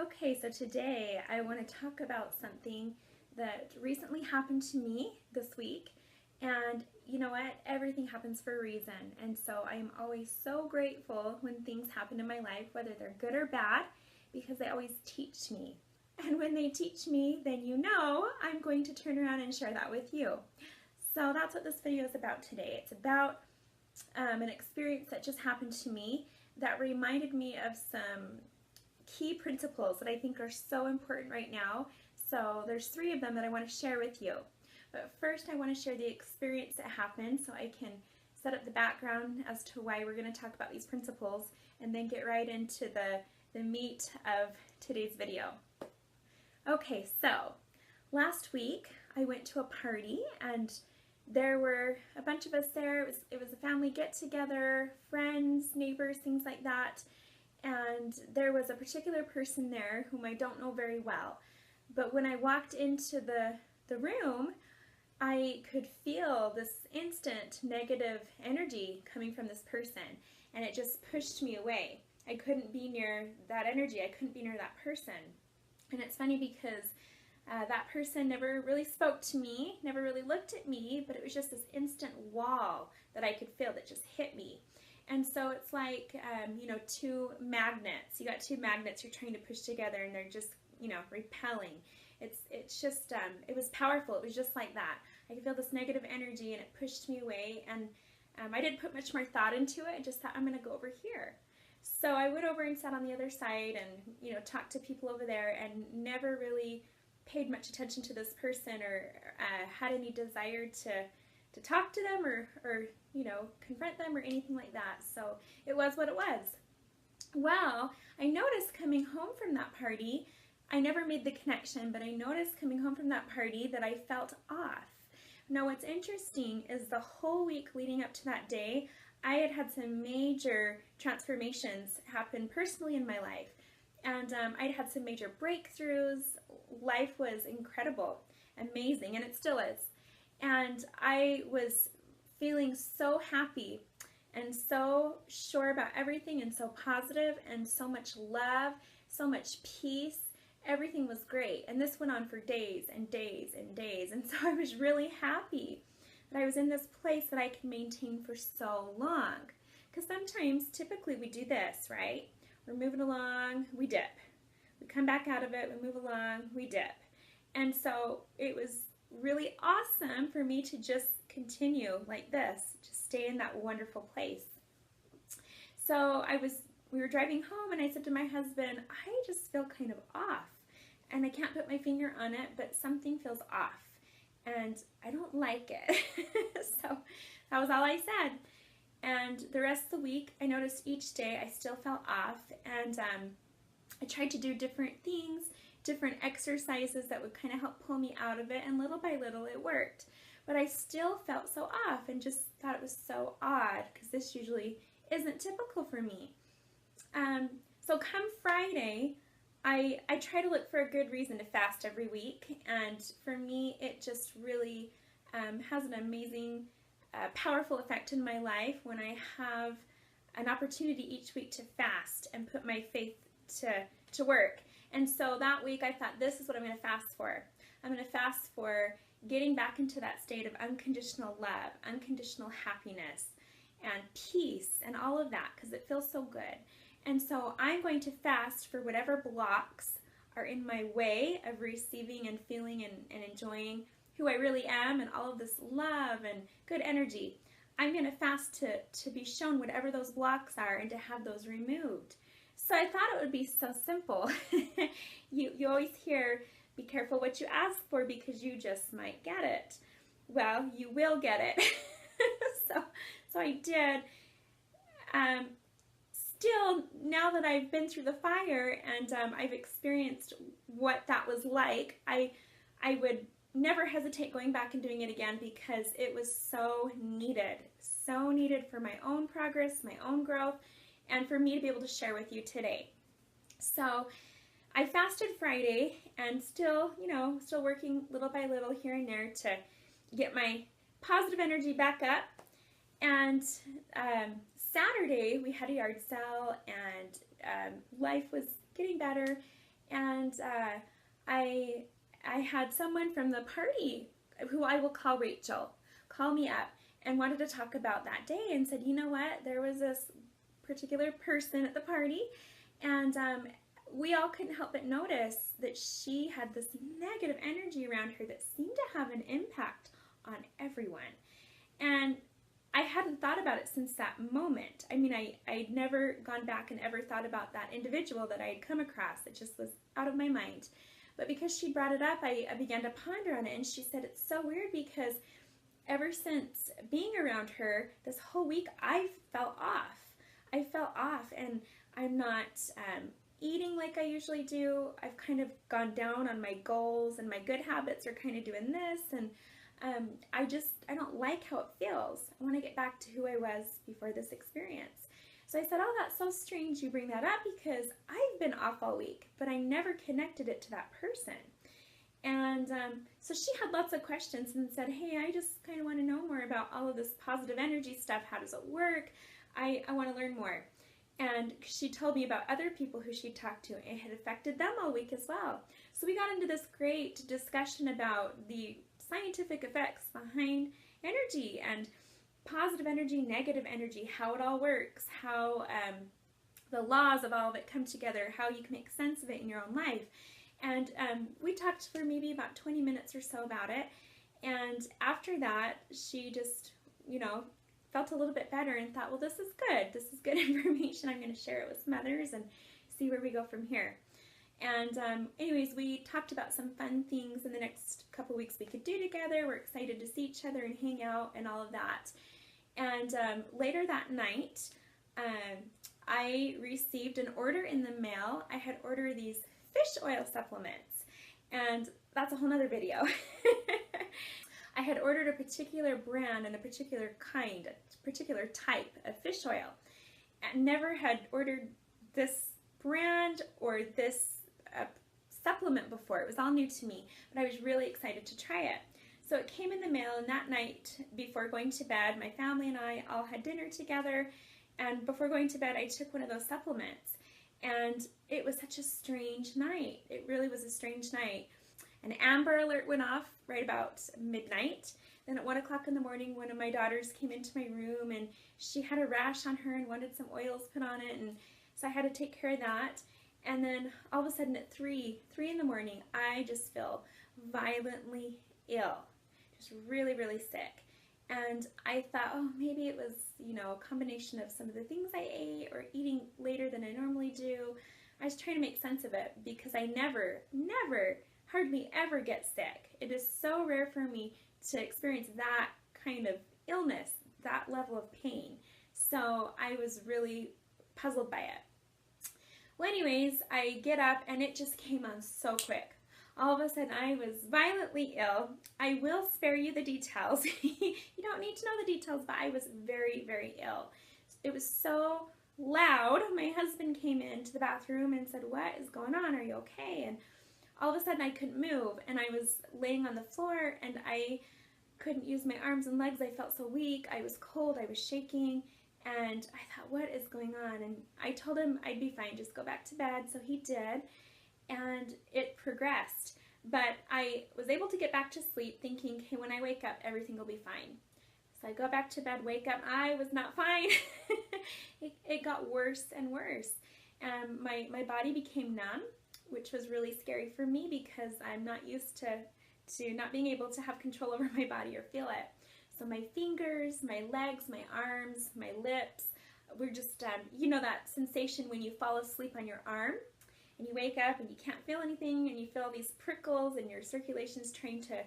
Okay, so today I want to talk about something that recently happened to me this week. And you know what? Everything happens for a reason. And so I am always so grateful when things happen in my life, whether they're good or bad, because they always teach me. And when they teach me, then you know I'm going to turn around and share that with you. So that's what this video is about today. It's about an experience that just happened to me that reminded me of some key principles that I think are so important right now. So there's 3 of them that I want to share with you. But first I want to share the experience that happened so I can set up the background as to why we're going to talk about these principles and then get right into the meat of today's video. Okay, so last week I went to a party and there were a bunch of us there. It was a family get-together, friends, neighbors, things like that. And there was a particular person there whom I don't know very well. But when I walked into the room, I could feel this instant negative energy coming from this person. And it just pushed me away. I couldn't be near that energy. I couldn't be near that person. And it's funny because that person never really spoke to me, never really looked at me, but it was just this instant wall that I could feel that just hit me. And so it's like, you know, 2 magnets. You got 2 magnets you're trying to push together and they're just, you know, repelling. It's just, it was powerful. It was just like that. I could feel this negative energy and it pushed me away, and I didn't put much more thought into it. I just thought, I'm going to go over here. So I went over and sat on the other side and, you know, talked to people over there and never really paid much attention to this person or had any desire to talk to them or you know, confront them or anything like that. So it was what it was. Well, I noticed coming home from that party, I never made the connection, but I noticed coming home from that party that I felt off. Now what's interesting is the whole week leading up to that day, I had had some major transformations happen personally in my life. And I'd had some major breakthroughs. Life was incredible, amazing, and it still is. And I was feeling so happy and so sure about everything and so positive and so much love, so much peace. Everything was great. And this went on for days and days and days. And so I was really happy that I was in this place that I could maintain for so long. Because sometimes, typically we do this, right? We're moving along, we dip. We come back out of it, we move along, we dip. And so it was really awesome for me to just continue like this, just stay in that wonderful place. So we were driving home and I said to my husband, I just feel kind of off and I can't put my finger on it, but something feels off and I don't like it. So that was all I said. And the rest of the week I noticed each day I still felt off, and I tried to do different things, different exercises that would kind of help pull me out of it, and little by little it worked. But I still felt so off and just thought it was so odd because this usually isn't typical for me. So come Friday, I try to look for a good reason to fast every week, and for me it just really has an amazing, powerful effect in my life when I have an opportunity each week to fast and put my faith to work. And so that week I thought, this is what I'm going to fast for. I'm going to fast for getting back into that state of unconditional love, unconditional happiness, and peace, and all of that, because it feels so good. And so I'm going to fast for whatever blocks are in my way of receiving and feeling and enjoying who I really am and all of this love and good energy. I'm going to fast to be shown whatever those blocks are and to have those removed. So I thought it would be so simple. You always hear, be careful what you ask for because you just might get it. Well, you will get it. So I did. Still, now that I've been through the fire and I've experienced what that was like, I would never hesitate going back and doing it again because it was so needed for my own progress, my own growth, and for me to be able to share with you today. So I fasted Friday and still, you know, still working little by little here and there to get my positive energy back up. And Saturday we had a yard sale and life was getting better and I had someone from the party, who I will call Rachel, call me up and wanted to talk about that day, and said, you know what, there was this particular person at the party, and we all couldn't help but notice that she had this negative energy around her that seemed to have an impact on everyone. And I hadn't thought about it since that moment. I mean, I'd never gone back and ever thought about that individual that I had come across. It just was out of my mind. But because she brought it up, I began to ponder on it, and she said, it's so weird because ever since being around her this whole week, I felt off. I felt off, and I'm not eating like I usually do. I've kind of gone down on my goals, and my good habits are kind of doing this, and I don't like how it feels. I want to get back to who I was before this experience. So I said, oh, that's so strange you bring that up, because I've been off all week, but I never connected it to that person. And so she had lots of questions and said, hey, I just kind of want to know more about all of this positive energy stuff. How does it work? I want to learn more. And she told me about other people who she talked to. It had affected them all week as well. So we got into this great discussion about the scientific effects behind energy and positive energy, negative energy, how it all works, how the laws of all of it come together, how you can make sense of it in your own life. And we talked for maybe about 20 minutes or so about it. And after that, she just, felt a little bit better and thought, well, this is good. This is good information. I'm going to share it with some others and see where we go from here. And anyways, we talked about some fun things in the next couple weeks we could do together. We're excited to see each other and hang out and all of that. And later that night, I received an order in the mail. I had ordered these fish oil supplements, and that's a whole nother video. I had ordered a particular brand and a particular kind, a particular type of fish oil. I never had ordered this brand or this supplement before. It was all new to me, but I was really excited to try it. So it came in the mail, and that night before going to bed, my family and I all had dinner together, and before going to bed, I took one of those supplements. And it was such a strange night. It really was a strange night. An Amber Alert went off right about midnight. Then at 1 o'clock in the morning, one of my daughters came into my room, and she had a rash on her and wanted some oils put on it, and so I had to take care of that. And then all of a sudden at 3 in the morning, I just feel violently ill, just really, really sick. And I thought, oh, maybe it was, a combination of some of the things I ate or eating later than I normally do. I was trying to make sense of it because I never, hardly ever get sick. It is so rare for me to experience that kind of illness, that level of pain. So I was really puzzled by it. Well, anyways, I get up and it just came on so quick. All of a sudden, I was violently ill. I will spare you the details. You don't need to know the details, but I was very, very ill. It was so loud. My husband came into the bathroom and said, what is going on? Are you okay? And all of a sudden, I couldn't move, and I was laying on the floor, and I couldn't use my arms and legs. I felt so weak. I was cold. I was shaking, and I thought, what is going on? And I told him I'd be fine. Just go back to bed. So he did. And it progressed, but I was able to get back to sleep thinking, hey, when I wake up, everything will be fine. So I go back to bed, wake up, I was not fine. It got worse and worse. My body became numb, which was really scary for me because I'm not used to not being able to have control over my body or feel it. So my fingers, my legs, my arms, my lips were just, that sensation when you fall asleep on your arm. And you wake up and you can't feel anything, and you feel these prickles, and your circulation's trying to,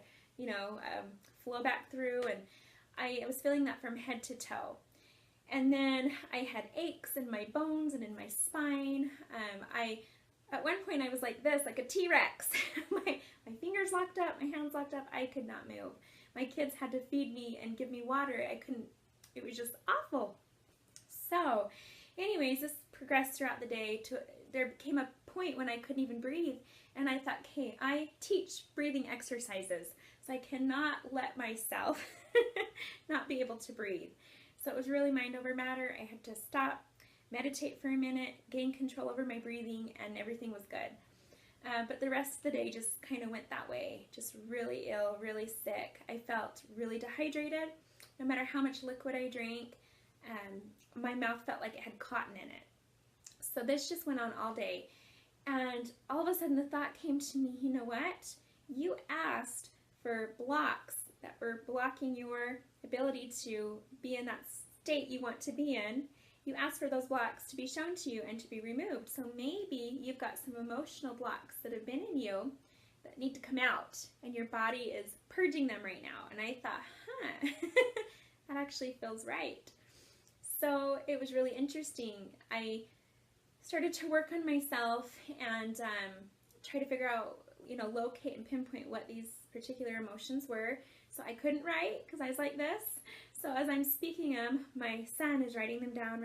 flow back through. And I was feeling that from head to toe. And then I had aches in my bones and in my spine. At one point I was like this, like a T-Rex. my fingers locked up, my hands locked up. I could not move. My kids had to feed me and give me water. I couldn't. It was just awful. So, anyways, this progressed throughout the day. There came a point when I couldn't even breathe, and I thought, okay, I teach breathing exercises, so I cannot let myself not be able to breathe. So it was really mind over matter. I had to stop, meditate for a minute, gain control over my breathing, and everything was good. But the rest of the day just kind of went that way. Just really ill, really sick. I felt really dehydrated. No matter how much liquid I drank, my mouth felt like it had cotton in it. So this just went on all day. And all of a sudden the thought came to me, you know what? You asked for blocks that were blocking your ability to be in that state you want to be in. You asked for those blocks to be shown to you and to be removed. So maybe you've got some emotional blocks that have been in you that need to come out, and your body is purging them right now. And I thought, that actually feels right. So it was really interesting. I started to work on myself and try to figure out, locate and pinpoint what these particular emotions were. So I couldn't write because I was like this. So as I'm speaking them, my son is writing them down.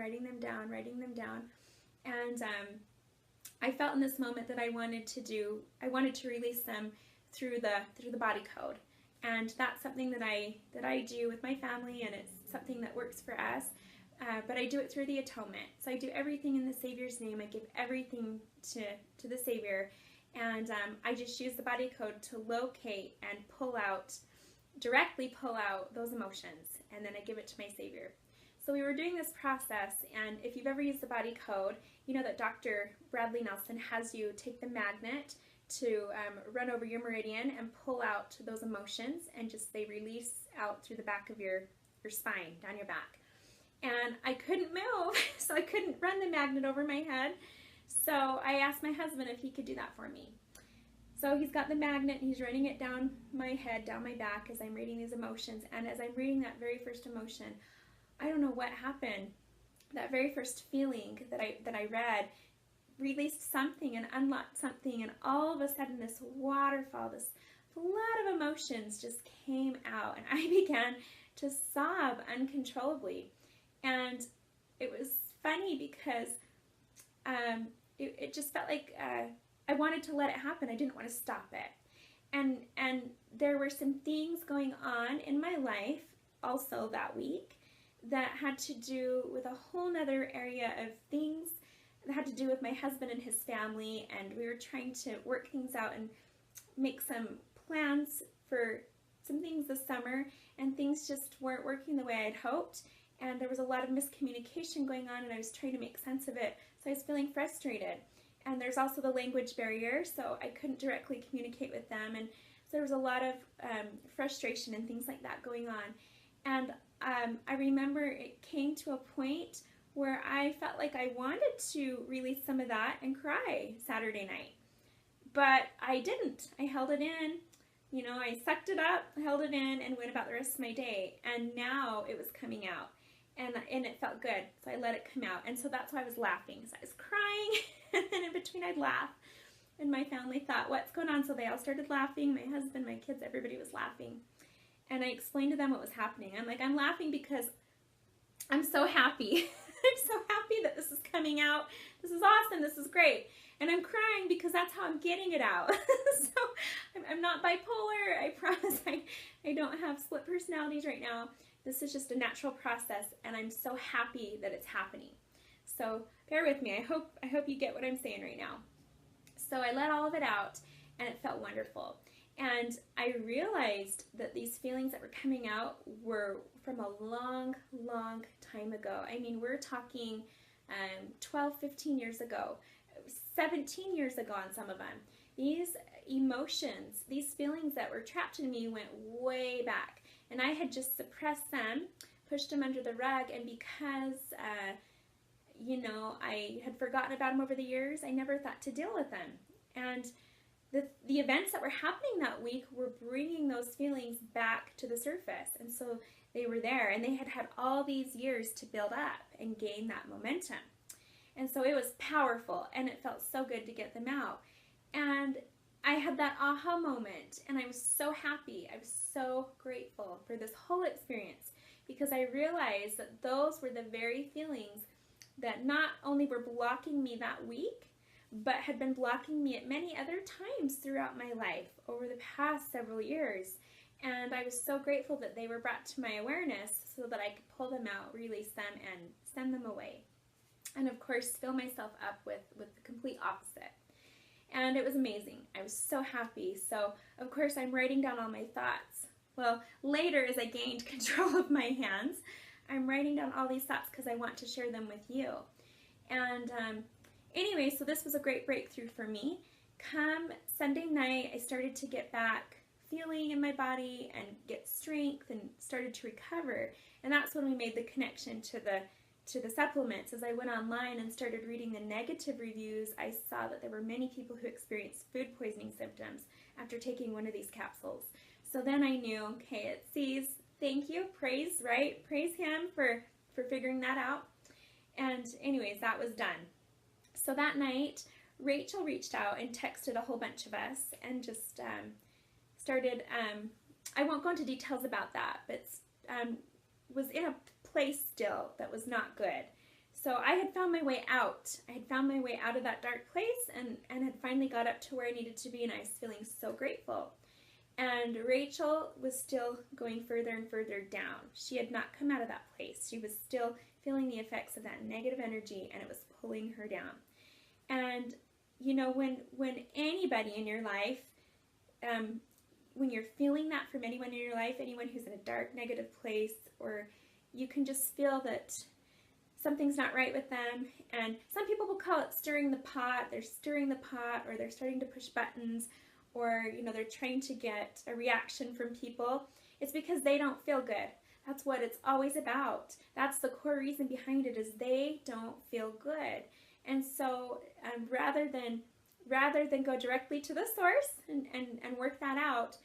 And I felt in this moment that I wanted to release them through the body code. And that's something that I do with my family, and it's something that works for us. But I do it through the atonement. So I do everything in the Savior's name. I give everything to the Savior. And I just use the body code to locate and directly pull out those emotions. And then I give it to my Savior. So we were doing this process, and if you've ever used the body code, you know that Dr. Bradley Nelson has you take the magnet to run over your meridian and pull out those emotions, and they release out through the back of your spine, down your back. And I couldn't move, so I couldn't run the magnet over my head. So I asked my husband if he could do that for me. So he's got the magnet, and he's running it down my head, down my back as I'm reading these emotions. And as I'm reading that very first emotion, I don't know what happened. That very first feeling that I read released something and unlocked something, and all of a sudden this waterfall, this flood of emotions just came out, and I began to sob uncontrollably. And it was funny because it just felt like I wanted to let it happen. I didn't want to stop it. And there were some things going on in my life also that week that had to do with a whole nother area of things that had to do with my husband and his family, and we were trying to work things out and make some plans for some things this summer, and things just weren't working the way I had hoped, and there was a lot of miscommunication going on, and I was trying to make sense of it, so I was feeling frustrated. And there's also the language barrier, so I couldn't directly communicate with them, and so there was a lot of frustration and things like that going on. And I remember it came to a point where I felt like I wanted to release some of that and cry Saturday night. But I didn't. I held it in. I sucked it up, held it in, and went about the rest of my day. And now it was coming out. And it felt good. So I let it come out. And so that's why I was laughing. So I was crying, and then in between I'd laugh. And my family thought, what's going on? So they all started laughing. My husband, my kids, everybody was laughing. And I explained to them what was happening. I'm like, I'm laughing because I'm so happy. I'm so happy that this is coming out. This is awesome. This is great. And I'm crying because that's how I'm getting it out. So I'm not bipolar. I promise I don't have split personalities right now. This is just a natural process, and I'm so happy that it's happening. So bear with me. I hope you get what I'm saying right now. So I let all of it out, and it felt wonderful. And I realized that these feelings that were coming out were from a long, long time ago. I mean, we're talking 12, 15 years ago, 17 years ago on some of them. These emotions, these feelings that were trapped in me went way back. And I had just suppressed them, pushed them under the rug, and because, I had forgotten about them over the years, I never thought to deal with them. And the events that were happening that week were bringing those feelings back to the surface. And so they were there, and they had had all these years to build up and gain that momentum. And so it was powerful, and it felt so good to get them out. And I had that aha moment, and I was so happy. I was so grateful for this whole experience, because I realized that those were the very feelings that not only were blocking me that week, but had been blocking me at many other times throughout my life over the past several years. And I was so grateful that they were brought to my awareness so that I could pull them out, release them, and send them away. And of course, fill myself up with the complete opposite. And it was amazing. I was so happy. So, of course, I'm writing down all my thoughts. Well, later as I gained control of my hands, I'm writing down all these thoughts because I want to share them with you. And anyway, so this was a great breakthrough for me. Come Sunday night, I started to get back feeling in my body and get strength and started to recover. And that's when we made the connection to the supplements. As I went online and started reading the negative reviews, I saw that there were many people who experienced food poisoning symptoms after taking one of these capsules. So then I knew, okay, it sees, thank you, praise, right? Praise him for figuring that out. And anyways, that was done. So that night, Rachel reached out and texted a whole bunch of us and just started, I won't go into details about that, but was in a place still that was not good. So I had found my way out. I had found my way out of that dark place and had finally got up to where I needed to be, and I was feeling so grateful. And Rachel was still going further and further down. She had not come out of that place. She was still feeling the effects of that negative energy, and it was pulling her down. And you know, when anybody in your life, when you're feeling that from anyone in your life, anyone who's in a dark, negative place, or you can just feel that something's not right with them, and some people will call it stirring the pot. They're stirring the pot, or they're starting to push buttons, or you know, they're trying to get a reaction from people. It's because they don't feel good. That's what it's always about. That's the core reason behind it, is they don't feel good. And so rather than go directly to the source and work that out,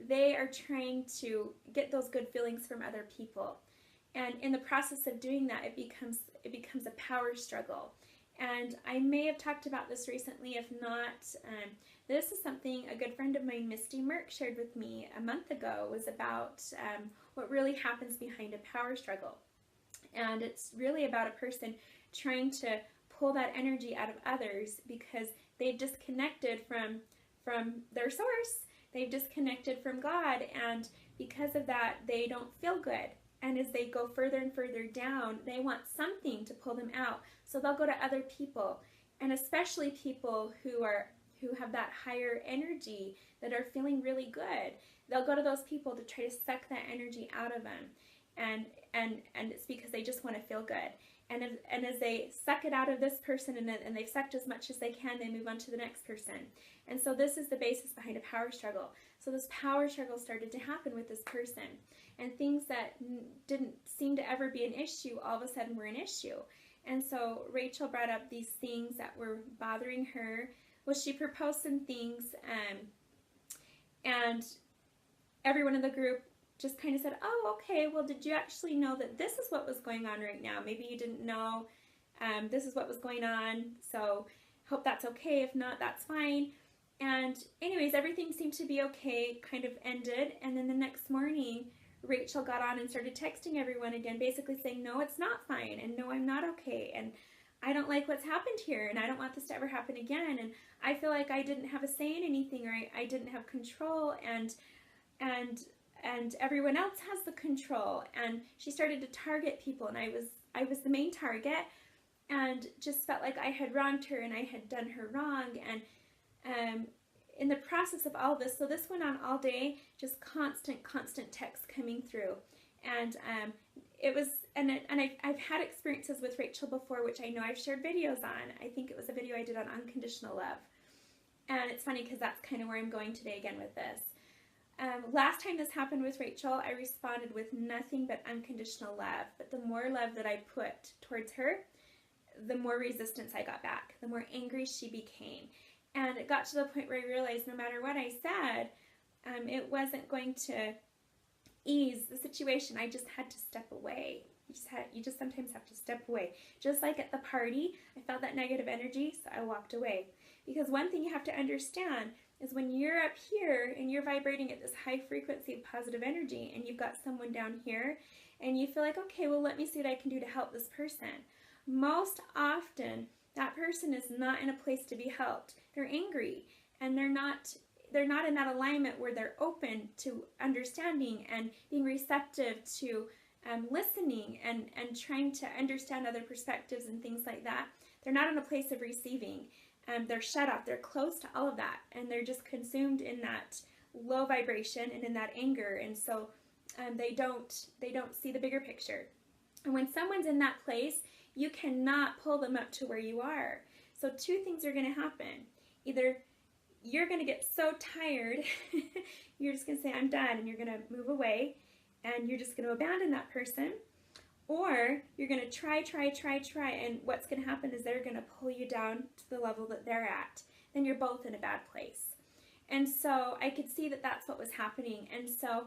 they are trying to get those good feelings from other people. And in the process of doing that, it becomes a power struggle. And I may have talked about this recently. If not, this is something a good friend of mine, Misty Merck, shared with me a month ago, was about what really happens behind a power struggle. And it's really about a person trying to pull that energy out of others because they've disconnected from their source. They've disconnected from God, and because of that, they don't feel good. And as they go further and further down, they want something to pull them out. So they'll go to other people, and especially people who have that higher energy, that are feeling really good. They'll go to those people to try to suck that energy out of them. And it's because they just want to feel good. And as they suck it out of this person, and they've sucked as much as they can, they move on to the next person. And so this is the basis behind a power struggle. So this power struggle started to happen with this person. And things that didn't seem to ever be an issue, all of a sudden were an issue. And so Rachel brought up these things that were bothering her. Well, she proposed some things, and everyone in the group just kind of said, oh, okay, well, did you actually know that this is what was going on right now? Maybe you didn't know this is what was going on, so hope that's okay. If not, that's fine. And anyways, everything seemed to be okay, kind of ended, and then the next morning, Rachel got on and started texting everyone again, basically saying, no, it's not fine, and no, I'm not okay, and I don't like what's happened here, and I don't want this to ever happen again, and I feel like I didn't have a say in anything, or I didn't have control, and everyone else has the control. And she started to target people, and I was the main target, and just felt like I had wronged her and I had done her wrong. And in the process of all this, so this went on all day, just constant texts coming through. And it was, and I've had experiences with Rachel before, which I know I've shared videos on. I think it was a video I did on unconditional love. And it's funny because that's kind of where I'm going today again with this. Last time this happened with Rachel, I responded with nothing but unconditional love. But the more love that I put towards her, the more resistance I got back, the more angry she became. And it got to the point where I realized no matter what I said, it wasn't going to ease the situation. I just had to step away. You just sometimes have to step away. Just like at the party, I felt that negative energy, so I walked away. Because one thing you have to understand is when you're up here and you're vibrating at this high frequency of positive energy, and you've got someone down here, and you feel like, okay, well, let me see what I can do to help this person. Most often, that person is not in a place to be helped. They're angry, and they're not in that alignment where they're open to understanding and being receptive to listening and trying to understand other perspectives and things like that. They're not in a place of receiving. they're shut off, they're closed to all of that, and they're just consumed in that low vibration and in that anger, and so they don't see the bigger picture. And when someone's in that place, you cannot pull them up to where you are. So two things are going to happen. Either you're going to get so tired, you're just going to say, I'm done, and you're going to move away, and you're just going to abandon that person, or you're going to try, and what's going to happen is they're going to pull you down to the level that they're at. Then you're both in a bad place. And so I could see that that's what was happening. And so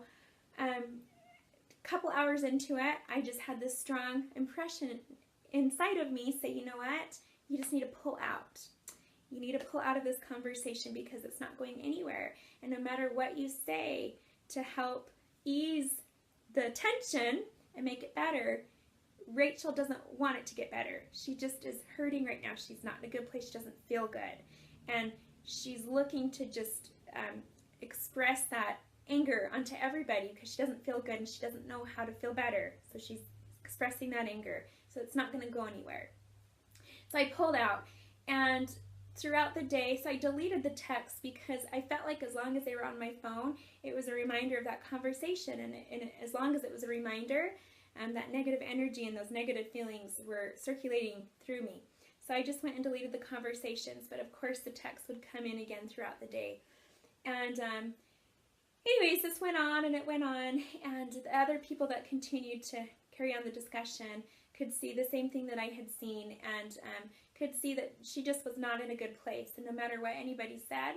a couple hours into it, I just had this strong impression inside of me say, you know what? You just need to pull out. You need to pull out of this conversation because it's not going anywhere. And no matter what you say to help ease the tension and make it better, Rachel doesn't want it to get better. She just is hurting right now. She's not in a good place. She doesn't feel good. And she's looking to just express that anger onto everybody because she doesn't feel good and she doesn't know how to feel better. So she's expressing that anger. So it's not going to go anywhere. So I pulled out, and throughout the day, so I deleted the text because I felt like as long as they were on my phone, it was a reminder of that conversation, and as long as it was a reminder, that negative energy and those negative feelings were circulating through me. So I just went and deleted the conversations, but of course the text would come in again throughout the day. And anyways, this went on and it went on, and the other people that continued to carry on the discussion could see the same thing that I had seen, and could see that she just was not in a good place, and no matter what anybody said,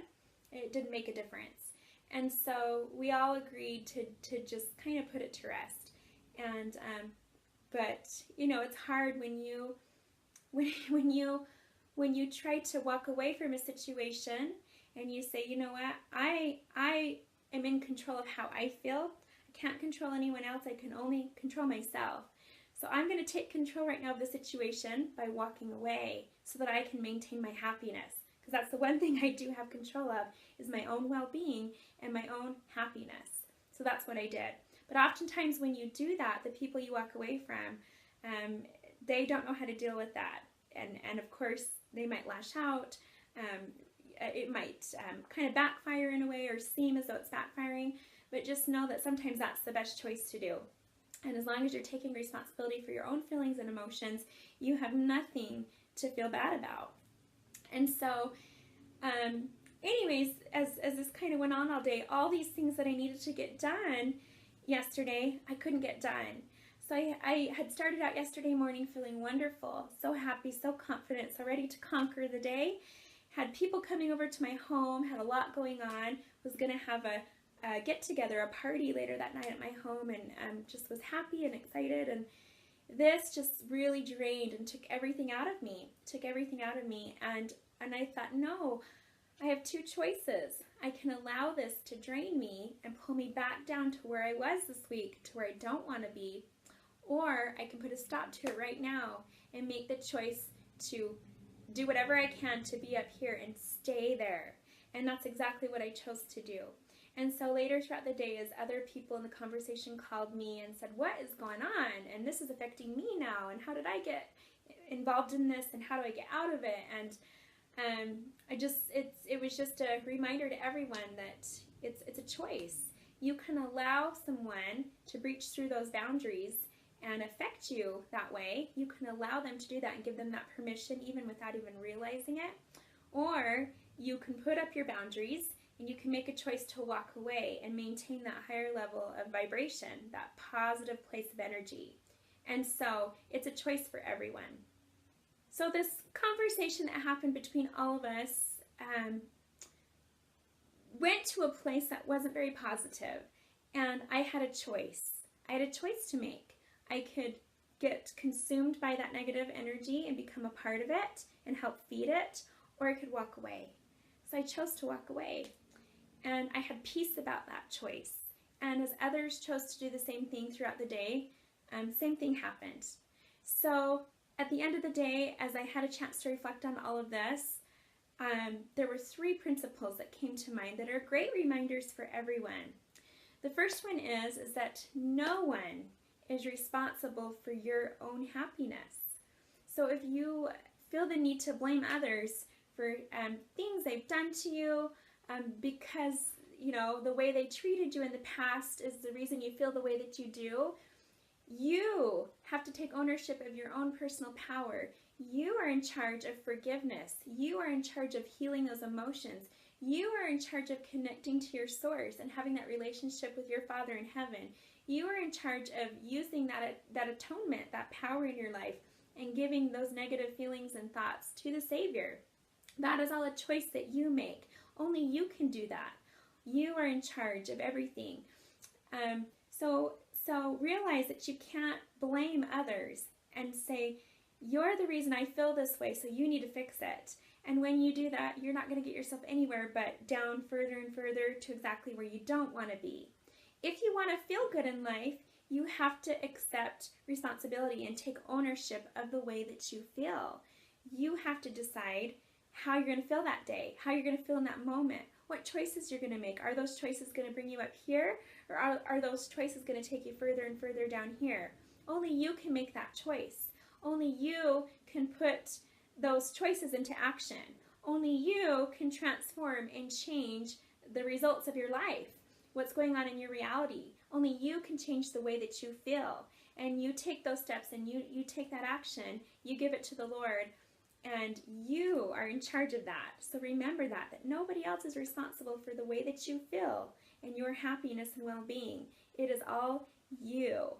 it didn't make a difference. And so we all agreed to just kind of put it to rest. And but you know, it's hard when you try to walk away from a situation and you say, you know what, I am in control of how I feel. I can't control anyone else. I can only control myself. So I'm going to take control right now of the situation by walking away so that I can maintain my happiness. Because that's the one thing I do have control of, is my own well-being and my own happiness. So that's what I did. But oftentimes when you do that, the people you walk away from, they don't know how to deal with that. And of course, they might lash out. It might kind of backfire in a way, or seem as though it's backfiring. But just know that sometimes that's the best choice to do. And as long as you're taking responsibility for your own feelings and emotions, you have nothing to feel bad about. And so, anyways, as this kind of went on all day, all these things that I needed to get done yesterday, I couldn't get done. So I had started out yesterday morning feeling wonderful, so happy, so confident, so ready to conquer the day. Had people coming over to my home, had a lot going on, was going to have a get-together, a party later that night at my home, and just was happy and excited, and this just really drained and took everything out of me, and I thought, no, I have two choices. I can allow this to drain me and pull me back down to where I was this week, to where I don't want to be, or I can put a stop to it right now and make the choice to do whatever I can to be up here and stay there. And that's exactly what I chose to do. And so later throughout the day, as other people in the conversation called me and said, what is going on? And this is affecting me now. And how did I get involved in this? And how do I get out of it? And it was just a reminder to everyone that it's a choice. You can allow someone to breach through those boundaries and affect you that way. You can allow them to do that and give them that permission even without even realizing it. Or you can put up your boundaries and you can make a choice to walk away and maintain that higher level of vibration, that positive place of energy. And so it's a choice for everyone. So this conversation that happened between all of us went to a place that wasn't very positive, and I had a choice. I had a choice to make. I could get consumed by that negative energy and become a part of it and help feed it, or I could walk away. So I chose to walk away, and I had peace about that choice. And as others chose to do the same thing throughout the day, same thing happened. So at the end of the day, as I had a chance to reflect on all of this, there were 3 principles that came to mind that are great reminders for everyone. The first one is that no one is responsible for your own happiness. So if you feel the need to blame others for things they've done to you, because, you know, the way they treated you in the past is the reason you feel the way that you do. You have to take ownership of your own personal power. You are in charge of forgiveness. You are in charge of healing those emotions. You are in charge of connecting to your source and having that relationship with your Father in heaven. You are in charge of using that atonement, that power in your life, and giving those negative feelings and thoughts to the Savior. That is all a choice that you make. Only you can do that. You are in charge of everything. So realize that you can't blame others and say, you're the reason I feel this way, so you need to fix it. And when you do that, you're not going to get yourself anywhere but down further and further to exactly where you don't want to be. If you want to feel good in life, you have to accept responsibility and take ownership of the way that you feel. You have to decide how you're going to feel that day, how you're going to feel in that moment, what choices you're going to make. Are those choices going to bring you up here, or are those choices going to take you further and further down here? Only you can make that choice. Only you can put those choices into action. Only you can transform and change the results of your life, what's going on in your reality. Only you can change the way that you feel. And you take those steps and you take that action, you give it to the Lord, and you are in charge of that. So remember that nobody else is responsible for the way that you feel and your happiness and well-being. It is all you.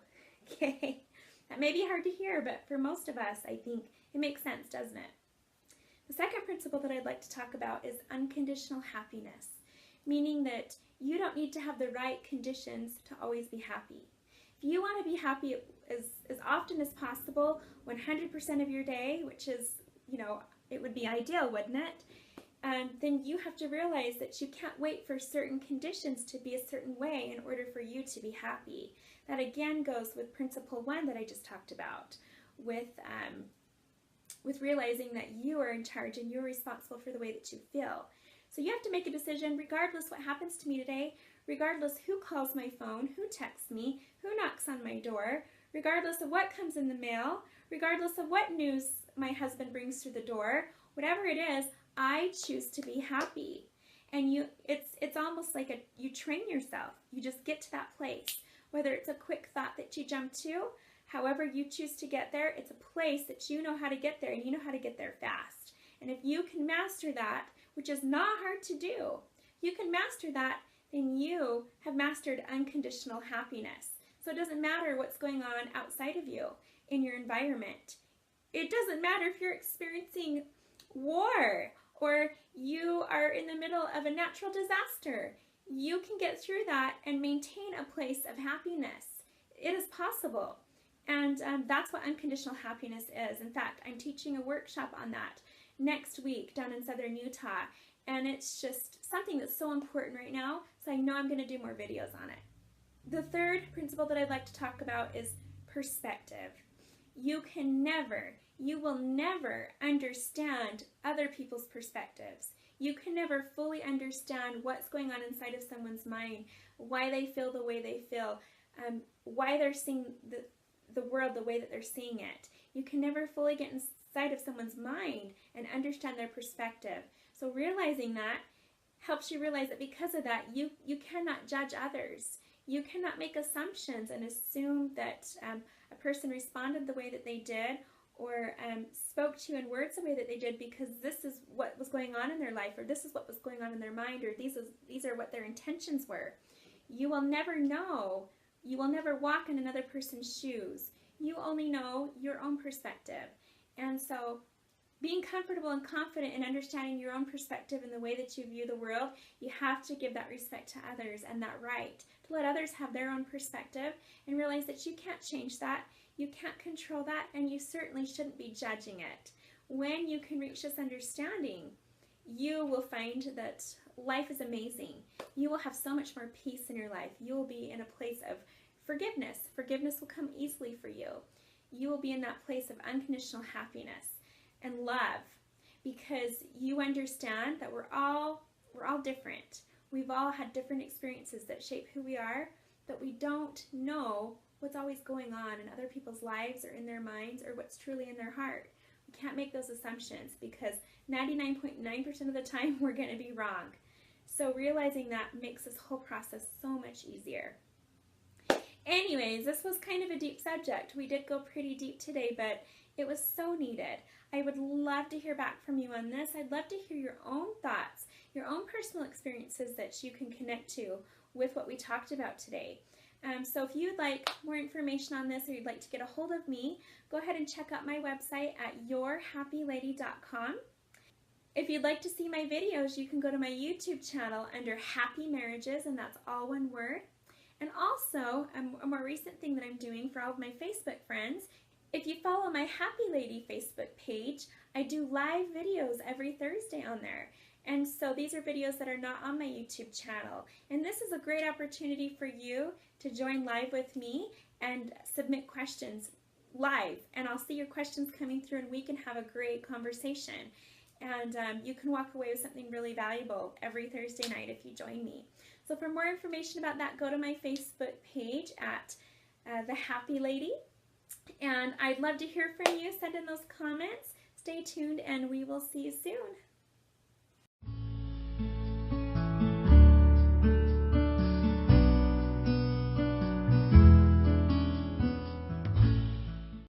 Okay? That may be hard to hear, but for most of us, I think it makes sense, doesn't it? The second principle that I'd like to talk about is unconditional happiness, meaning that you don't need to have the right conditions to always be happy. If you want to be happy as often as possible, 100% of your day, which is, you know, it would be ideal, wouldn't it? Then you have to realize that you can't wait for certain conditions to be a certain way in order for you to be happy. That again goes with principle 1 that I just talked about, with realizing that you are in charge and you're responsible for the way that you feel. So you have to make a decision regardless what happens to me today, regardless who calls my phone, who texts me, who knocks on my door, regardless of what comes in the mail, regardless of what news my husband brings through the door, whatever it is, I choose to be happy. And it's almost like you train yourself. You just get to that place. Whether it's a quick thought that you jump to, however you choose to get there, it's a place that you know how to get there, and you know how to get there fast. And if you can master that, which is not hard to do, you can master that, then you have mastered unconditional happiness. So it doesn't matter what's going on outside of you in your environment. It doesn't matter if you're experiencing war or you are in the middle of a natural disaster. You can get through that and maintain a place of happiness. It is possible. And that's what unconditional happiness is. In fact, I'm teaching a workshop on that next week down in southern Utah. And it's just something that's so important right now. So I know I'm going to do more videos on it. The third principle that I'd like to talk about is perspective. You will never understand other people's perspectives. You can never fully understand what's going on inside of someone's mind, why they feel the way they feel, why they're seeing the world the way that they're seeing it. You can never fully get inside of someone's mind and understand their perspective. So realizing that helps you realize that because of that, you cannot judge others. You cannot make assumptions and assume that a person responded the way that they did, or spoke to you in words the way that they did because this is what was going on in their life, or this is what was going on in their mind, or these are what their intentions were. You will never know. You will never walk in another person's shoes. You only know your own perspective. And so being comfortable and confident in understanding your own perspective and the way that you view the world, you have to give that respect to others and that right to let others have their own perspective and realize that you can't change that. You can't control that, and you certainly shouldn't be judging it. When you can reach this understanding, you will find that life is amazing. You will have so much more peace in your life. You will be in a place of forgiveness. Forgiveness will come easily for you. You will be in that place of unconditional happiness and love, because you understand that we're all different. We've all had different experiences that shape who we are, but we don't know what's always going on in other people's lives or in their minds or what's truly in their heart. You can't make those assumptions because 99.9% of the time we're going to be wrong. So realizing that makes this whole process so much easier. Anyways, this was kind of a deep subject. We did go pretty deep today, but it was so needed. I would love to hear back from you on this. I'd love to hear your own thoughts, your own personal experiences that you can connect to with what we talked about today. So if you'd like more information on this or you'd like to get a hold of me, go ahead and check out my website at yourhappylady.com. If you'd like to see my videos, you can go to my YouTube channel under Happy Marriages, and that's all one word. And also, a more recent thing that I'm doing for all of my Facebook friends, if you follow my Happy Lady Facebook page, I do live videos every Thursday on there. And so these are videos that are not on my YouTube channel. And this is a great opportunity for you to join live with me and submit questions live. And I'll see your questions coming through and we can have a great conversation. And you can walk away with something really valuable every Thursday night if you join me. So for more information about that, go to my Facebook page at The Happy Lady. And I'd love to hear from you. Send in those comments. Stay tuned and we will see you soon.